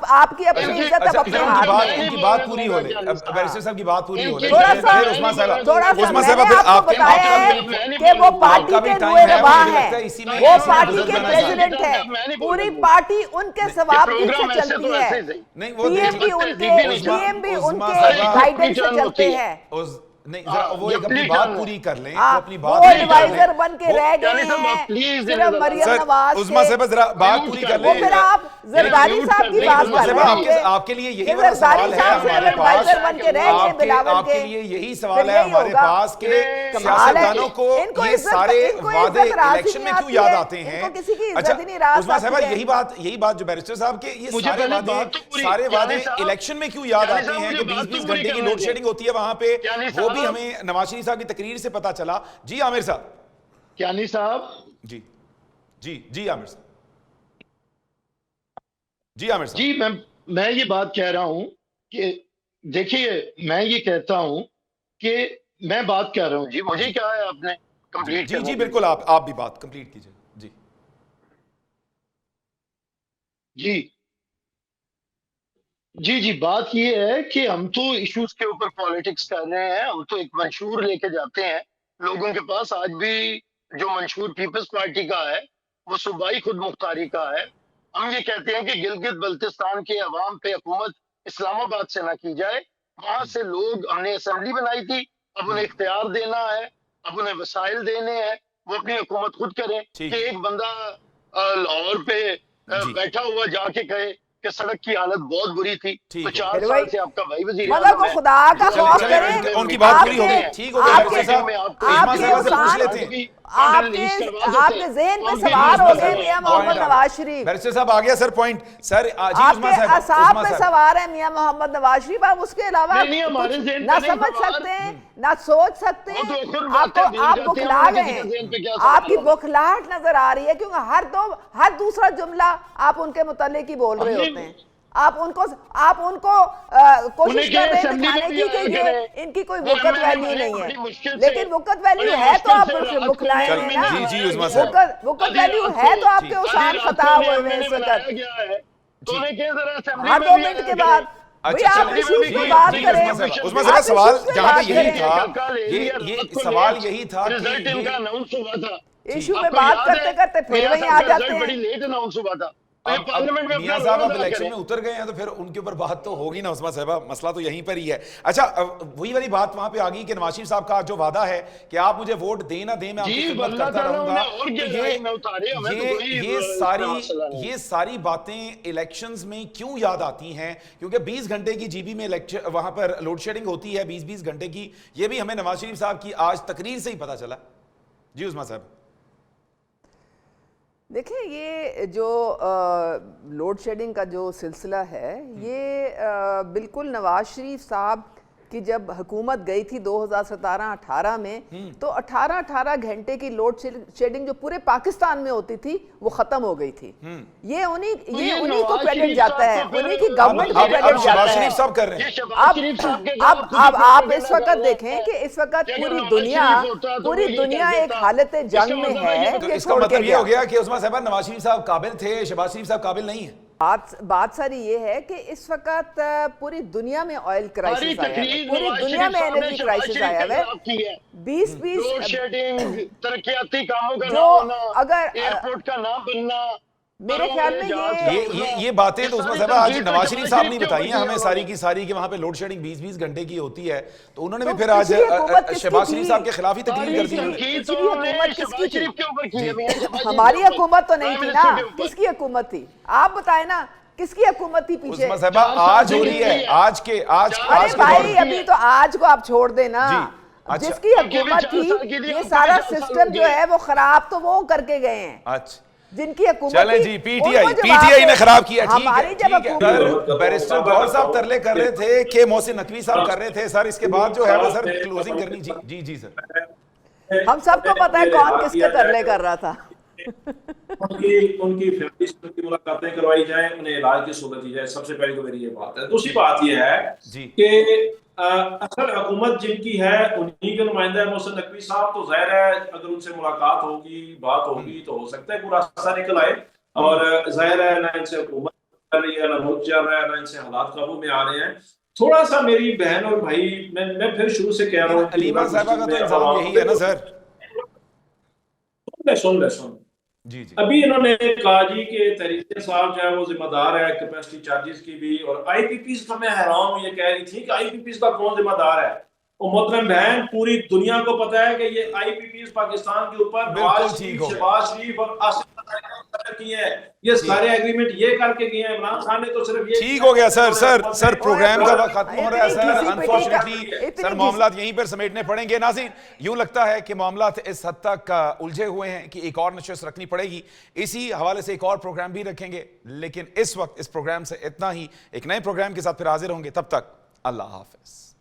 Speaker 3: आपकी अपनी
Speaker 2: इनकी-
Speaker 3: इज्जत
Speaker 1: अच्छा,
Speaker 3: आप अपने
Speaker 1: इनकी
Speaker 3: हाथ
Speaker 1: बात-
Speaker 3: में
Speaker 1: इनकी
Speaker 3: है।
Speaker 1: बात पूरी हो ले। अब बैरिस्टर साहब की बात पूरी हो ले।
Speaker 3: थोड़ा सा-
Speaker 1: फिर उस्मा साहबा
Speaker 3: थोड़ा सा
Speaker 1: उस्मा साहबा
Speaker 3: मैंने
Speaker 1: फिर
Speaker 3: आपको बताया है कि वो पार्टी
Speaker 1: आपका भी
Speaker 3: के
Speaker 1: टाइम
Speaker 3: नुए
Speaker 1: है,
Speaker 3: रवां
Speaker 1: मुझे
Speaker 3: है,
Speaker 1: लगता है इसी में-
Speaker 3: वो
Speaker 1: इसी में
Speaker 3: पार्टी
Speaker 1: गुजर
Speaker 3: के
Speaker 1: जाना
Speaker 3: प्रेसिडेंट
Speaker 2: चाहिए।
Speaker 3: है,
Speaker 2: मैं नहीं
Speaker 3: पूरी
Speaker 2: बोलूंगा।
Speaker 3: पार्टी उनके सवाब से
Speaker 2: प्रोग्राम ऐसे
Speaker 3: चलती
Speaker 2: तो
Speaker 3: है,
Speaker 2: ऐसे ही सही।
Speaker 1: नहीं, वो
Speaker 3: पीएम भी
Speaker 1: देख-
Speaker 3: उनके
Speaker 1: उस्मा-
Speaker 3: पीएम भी
Speaker 1: उस्मा
Speaker 3: उनके
Speaker 1: साहबा-
Speaker 3: गाइडेंस से
Speaker 2: टर्न
Speaker 3: चलते
Speaker 2: होती है।
Speaker 3: हैं।
Speaker 1: नहीं, जरा वो एक अपनी
Speaker 2: ये
Speaker 1: बात
Speaker 2: प्लीज
Speaker 1: पूरी कर लें, वो
Speaker 3: आप
Speaker 1: अपनी
Speaker 3: वो
Speaker 1: बात पूरी कर
Speaker 3: एडवाइजर
Speaker 1: लें।
Speaker 3: बन के
Speaker 1: वो-
Speaker 3: रह गए
Speaker 2: यानी साहब, आप
Speaker 3: हैं,
Speaker 2: प्लीज
Speaker 3: सिर्फ
Speaker 2: इन्हें
Speaker 3: मरियम
Speaker 1: सर,
Speaker 3: नवाज
Speaker 1: उस्मा
Speaker 3: से।
Speaker 1: साहबा जरा बात
Speaker 2: म्यूट
Speaker 1: पूरी
Speaker 2: कर
Speaker 1: कर
Speaker 2: लें।
Speaker 1: लें।
Speaker 3: वो फिर आप जरदारी
Speaker 2: म्यूट
Speaker 3: साहब
Speaker 2: कर
Speaker 3: की
Speaker 2: लें।
Speaker 3: बात
Speaker 1: उस्मा
Speaker 3: कर
Speaker 1: साहबा,
Speaker 3: रहे हैं।
Speaker 1: आपके लिए यही
Speaker 3: फिर
Speaker 1: वाला
Speaker 3: जरदारी
Speaker 1: सवाल है
Speaker 3: साहब से
Speaker 1: हमारे
Speaker 3: एडवाइजर
Speaker 1: पास।
Speaker 3: बन के रह गए बिलावल
Speaker 1: आपके
Speaker 3: के।
Speaker 1: लिए यही सवाल
Speaker 3: फिर
Speaker 1: है
Speaker 3: यही
Speaker 1: हमारे
Speaker 3: होगा।
Speaker 1: पास के
Speaker 3: कमाल है।
Speaker 1: सियासतदानों को
Speaker 3: इनको
Speaker 1: ये
Speaker 3: इज्जत-
Speaker 1: सारे
Speaker 3: इनको
Speaker 1: वादे
Speaker 3: इज्जत रास ही
Speaker 1: इलेक्शन में
Speaker 3: नहीं
Speaker 1: क्यों
Speaker 3: आती
Speaker 1: याद
Speaker 3: है।
Speaker 1: आते हैं?
Speaker 3: इनको किसी की इज्जत
Speaker 1: अच्छा,
Speaker 3: ही नहीं रास
Speaker 1: उस्मा साहबा
Speaker 3: आती है।
Speaker 1: यही बात जो बैरिस्टर साहब के ये
Speaker 2: मुझे
Speaker 1: सारे
Speaker 2: पहले
Speaker 1: वादे
Speaker 2: बात तो पूरी-
Speaker 1: सारे वादे
Speaker 2: यानी साहब-
Speaker 1: इलेक्शन में क्यों याद
Speaker 2: यानी
Speaker 1: आते
Speaker 2: साहब
Speaker 1: हैं
Speaker 2: मुझे
Speaker 1: कि
Speaker 2: बात
Speaker 1: 20-20
Speaker 2: तो पूरी
Speaker 1: घंटे की
Speaker 2: करने
Speaker 1: लोड
Speaker 2: दें।
Speaker 1: शेडिंग होती है वहां पे,
Speaker 2: यानी
Speaker 1: वो भी
Speaker 2: साहब-
Speaker 1: हमें नवाज शरीफ साहब की तकरीर से पता चला। जी आमिर साहब।
Speaker 2: यानी साहब,
Speaker 1: जी जी आमिर साहब। जी आमिर साहब।
Speaker 2: जी मैं ये बात कह रहा हूं कि देखिए, मैं ये कहता हूं कि मैं बात कर रहा हूं जी, मुझे क्या है, आपने कंप्लीट
Speaker 1: जी जी बिल्कुल, आप भी बात कंप्लीट कीजिए। जी
Speaker 2: जी जी जी बात ये है कि हम तो इश्यूज के ऊपर पॉलिटिक्स कर रहे हैं, हम तो एक मंशूर लेके जाते हैं लोगों के पास। आज भी जो मंशूर पीपल्स पार्टी का है वो सूबाई खुद मुख्तारी का है। हम ये कहते हैं कि गिलगित बल्तिस्तान के अवाम पे हुकूमत इस्लामाबाद से ना की जाए। वहां से लोग, हमने असेंबली बनाई थी, अब उन्हें इख्तियार देना है, अब उन्हें वसाइल देने हैं, वो अपनी हुकूमत खुद करें।
Speaker 1: ठीक।
Speaker 2: कि एक बंदा लाहौर पे
Speaker 1: जी।
Speaker 2: बैठा हुआ जाके कहे कि सड़क की हालत बहुत बुरी थी,
Speaker 1: ठीक
Speaker 2: तो
Speaker 1: है।
Speaker 2: 4
Speaker 3: फिर
Speaker 2: साल
Speaker 3: वही-
Speaker 2: से आपका भाई वजीर
Speaker 3: मतलब वो खुदा का खौफ
Speaker 1: चले,
Speaker 3: करें।
Speaker 1: उनकी बात पूरी हो गई।
Speaker 3: आपके-
Speaker 1: ठीक हो गया
Speaker 3: आपके-
Speaker 1: बैरिस्टर साहब।
Speaker 3: आपके
Speaker 1: उस्मा साहबा से पूछ
Speaker 3: उसान-
Speaker 1: लेते हैं।
Speaker 3: आपके ज़हन में सवाल हो गए मियां मोहम्मद नवाज शरीफ।
Speaker 1: बैरिस्टर साहब आ गया सर पॉइंट। सर जी उस्मा
Speaker 3: आपके
Speaker 1: साहब,
Speaker 3: असाब
Speaker 1: उस्मा
Speaker 3: पे
Speaker 1: साहब।
Speaker 3: सवार है मियां मोहम्मद नवाज शरीफ, आप उसके अलावा
Speaker 2: नहीं, हमारे
Speaker 3: कुछ
Speaker 2: ज़हन
Speaker 3: ना
Speaker 2: पे नहीं
Speaker 3: समझ
Speaker 2: सवार।
Speaker 3: सकते हैं, ना सोच सकते
Speaker 2: वो तो
Speaker 3: हैं।
Speaker 2: खुद बातें
Speaker 3: आपको
Speaker 2: भूल
Speaker 3: आप
Speaker 2: जाते हैं,
Speaker 3: बुखला
Speaker 2: उन्हें
Speaker 3: गए
Speaker 2: किसी के ज़हन पे क्या
Speaker 3: हैं,
Speaker 2: सवाल
Speaker 3: आपकी
Speaker 2: होगा।
Speaker 3: बुखलाहट नजर आ रही है, क्योंकि हर दूसरा जुमला आप उनके मुतालिक ही बोल रहे
Speaker 2: हमने-
Speaker 3: होते हैं। आप उनको कोशिश
Speaker 2: उन्हें
Speaker 3: कर रहे हैं
Speaker 2: असेंबली में
Speaker 3: दिखाने
Speaker 2: भी
Speaker 3: की कि
Speaker 2: आया
Speaker 3: ये
Speaker 2: करें।
Speaker 3: इनकी कोई
Speaker 2: वो
Speaker 3: वक़्त
Speaker 2: हमने
Speaker 3: वैल्यू
Speaker 2: बड़ी-
Speaker 3: नहीं
Speaker 2: बड़ी
Speaker 3: है,
Speaker 2: मुश्किल से-
Speaker 3: लेकिन वक़्त वैल्यू
Speaker 2: बड़ी
Speaker 3: है तो आप
Speaker 2: मुश्किल से
Speaker 3: बुखलाए
Speaker 2: रात
Speaker 3: हैं
Speaker 2: को
Speaker 3: ना।
Speaker 1: जी, जी, उस्मा साहब।
Speaker 3: वक़्त वैल्यू है तो आपके उसान खता हुए हैं इस वक्त। हर 2 मिनट के बाद भाई
Speaker 1: अच्छा
Speaker 3: आप
Speaker 1: चलिए,
Speaker 3: इश्यूज
Speaker 1: जी,
Speaker 3: पे बात
Speaker 1: जी,
Speaker 3: करें।
Speaker 1: उस्मा
Speaker 3: आप
Speaker 1: साहब सवाल
Speaker 3: issues पे
Speaker 1: जहाँ पे
Speaker 3: बात
Speaker 1: यही
Speaker 3: करें।
Speaker 1: था, ये सवाल यही था कि
Speaker 2: इनका अनाउंस हुआ था,
Speaker 3: इशू पे
Speaker 2: आपको
Speaker 3: बात
Speaker 2: याद
Speaker 3: करते
Speaker 2: है?
Speaker 3: करते फिर
Speaker 2: मियां
Speaker 3: वहीं
Speaker 2: साहब
Speaker 3: आ
Speaker 2: का
Speaker 3: जाते
Speaker 2: रिजल्ट बड़ी
Speaker 3: हैं।
Speaker 2: लेट अनाउंस हुआ था। तो ये
Speaker 1: अब
Speaker 2: पार्लियामेंट में
Speaker 1: मियां
Speaker 2: अपना
Speaker 1: साहब
Speaker 2: रोल
Speaker 1: अब
Speaker 2: अदा
Speaker 1: इलेक्शन
Speaker 2: करें।
Speaker 1: में उतर गए हैं तो फिर उनके ऊपर बात तो होगी ना उस्मा साहबा, मसला तो यहीं पर ही है। अच्छा वही वाली बात वहां पे आ गई कि नवाज शरीफ साहब का जो वादा है कि आप मुझे वोट दें ना दें, मैं आपकी
Speaker 2: जी,
Speaker 1: खिदमत
Speaker 2: अल्लाह
Speaker 1: करता
Speaker 2: ताला
Speaker 1: रहूंगा।
Speaker 2: उन्हें और
Speaker 1: तो
Speaker 2: गहराई में उतारे, हमें तो कोई
Speaker 1: ये
Speaker 2: मसला नहीं।
Speaker 1: ये सारी बातें इलेक्शंस में क्यों याद आती हैं? क्योंकि 20 घंटे की जीबी में वहां पर लोड शेडिंग होती है, 20-20 घंटे की। ये भी हमें नवाज शरीफ साहब की आज तकरीर से ही पता चला। जी उस्मा साहब।
Speaker 3: देखिए, ये जो लोड शेडिंग का जो सिलसिला है, ये बिल्कुल नवाज शरीफ साहब कि जब हुकूमत गई थी 2017-18 में, तो 18-18 घंटे की लोड शेडिंग जो पूरे पाकिस्तान में होती थी वो खत्म हो गई थी। ये उन्हीं को क्रेडिट जाता है, उन्हीं की गवर्नमेंट को क्रेडिट जाता
Speaker 1: शहबाज
Speaker 3: है।
Speaker 1: शरीफ साहब कर रहे हैं।
Speaker 3: अब आप इस वक्त देखें कि इस वक्त पूरी दुनिया एक हालत जंग में है।
Speaker 1: तो इसका मतलब ये हो गया कि उस्मा साहब नवाज शरीफ साहब काबिल थे, शहबाज शरीफ साहब काबिल नहीं है।
Speaker 3: बात सारी ये है कि इस वक्त पूरी दुनिया में ऑयल क्राइसिस आया है, पूरी दुनिया में एनर्जी क्राइसिस आया है। 20-20
Speaker 2: तरक्याती कामों का
Speaker 3: जो
Speaker 2: ना होना,
Speaker 3: अगर
Speaker 2: एयरपोर्ट का ना बनना,
Speaker 3: मेरे ख्याल में
Speaker 1: ये बातें तो उस्मा साहब आज नवाज शरीफ साहब ने बताई हैं हमें सारी की सारी कि वहां पे लोड शेडिंग 20-20 घंटे की होती है, तो उन्होंने भी फिर आज शहबाज शरीफ साहब के खिलाफ ही तकरीर कर दी।
Speaker 3: हमारी हुकूमत तो नहीं थी ना, किसकी हुकूमत थी? आप बताएं ना, किसकी हुकूमत थी पीछे?
Speaker 1: उस्मा साहिबा आज हो रही है, आज के
Speaker 3: अरे
Speaker 1: दौर
Speaker 3: भाई
Speaker 1: में।
Speaker 3: अभी तो आज को आप छोड़ देना।
Speaker 1: जी, अच्छा।
Speaker 3: जिसकी
Speaker 2: उनके भी
Speaker 3: हुकूमत
Speaker 2: 4 साल के
Speaker 3: थी
Speaker 2: लिए,
Speaker 3: ये
Speaker 2: उनके
Speaker 3: सारा
Speaker 2: भी 4 साल
Speaker 3: सिस्टम जो
Speaker 2: हो गए।
Speaker 3: है वो खराब तो वो करके गए हैं।
Speaker 1: अच्छा
Speaker 3: जिनकी हुकूमत
Speaker 1: चलें
Speaker 3: थी,
Speaker 1: जी,
Speaker 3: उनको
Speaker 1: पीटीआई
Speaker 3: जवाब
Speaker 1: ने
Speaker 3: दे।
Speaker 1: खराब किया, ठीक है
Speaker 3: हमारी जब
Speaker 1: ठीक है।
Speaker 3: हुकूमत-
Speaker 1: सर बैरिस्टर गौहर साहब तरले कर रहे थे कि मोहसिन नकवी साहब कर रहे थे सर, इसके बाद जो है वो सर क्लोजिंग करनी। जी जी जी सर।
Speaker 3: हम सबको पता है कौन किसके तरले कर रहा था।
Speaker 4: उनकी फैमिली से उनकी मुलाकातें करवाई जाए, उन्हें इलाज की सहूलत दी जाए। सबसे पहले तो मेरी ये बात है। दूसरी बात ये है
Speaker 1: जी।
Speaker 4: कि असल हुकूमत जिनकी है उन्हीं के नुमाइंदा है मोहसिन नकवी साहब। तो जाहिर है अगर उनसे मुलाकात होगी, बात होगी, तो हो सकता है पूरा रास्ता निकल आए। और जाहिर है ना इनसे हुकूमत कर रही है, ना मुल्क चल रहा है, ना इनसे हालात काबू में आ रहे हैं। थोड़ा सा मेरी बहन और भाई, मैं फिर शुरू से कह रहा हूँ,
Speaker 1: अलीमा साहिबा का तो इल्जाम यही है ना सर।
Speaker 4: सुन ले
Speaker 1: जी जी।
Speaker 4: अभी इन्होंने कहा जी कि तहरीक साहब जो है वो जिम्मेदार है कैपेसिटी चार्जेस की भी, और आईपीपीज का मैं हैरान हूं। ये कह रही थी कि आईपीपीज का कौन जिम्मेदार है। और मोहतरम बहन, पूरी दुनिया को पता है कि ये आईपीपीज पाकिस्तान के ऊपर
Speaker 1: बिल्कुल
Speaker 4: नवाज
Speaker 1: ठीक
Speaker 4: शरीफ,
Speaker 1: हो गया।
Speaker 4: शहबाज शरीफ और आसिफ किए हैं। ये सारे एग्रीमेंट ये करके गए हैं। इमरान खान ने तो सिर्फ ये
Speaker 1: ठीक हो गया सर प्रोग्राम का वक्त खत्म हो रहा है सर।
Speaker 3: इतनी
Speaker 1: अनफॉर्चुनेटली
Speaker 3: इतनी
Speaker 1: सर मामला यहीं पर समेटने पड़ेंगे। नाज़रीन, यूं लगता है कि मामला इस हद तक उलझे हुए हैं कि एक और नशिस्त रखनी पड़ेगी। इसी हवाले से एक और प्रोग्राम भी रखेंगे, लेकिन इस वक्त इस प्रोग्राम से इतना ही। एक नए प्रोग्राम के साथ फिर हाजिर होंगे, तब तक अल्लाह हाफिज।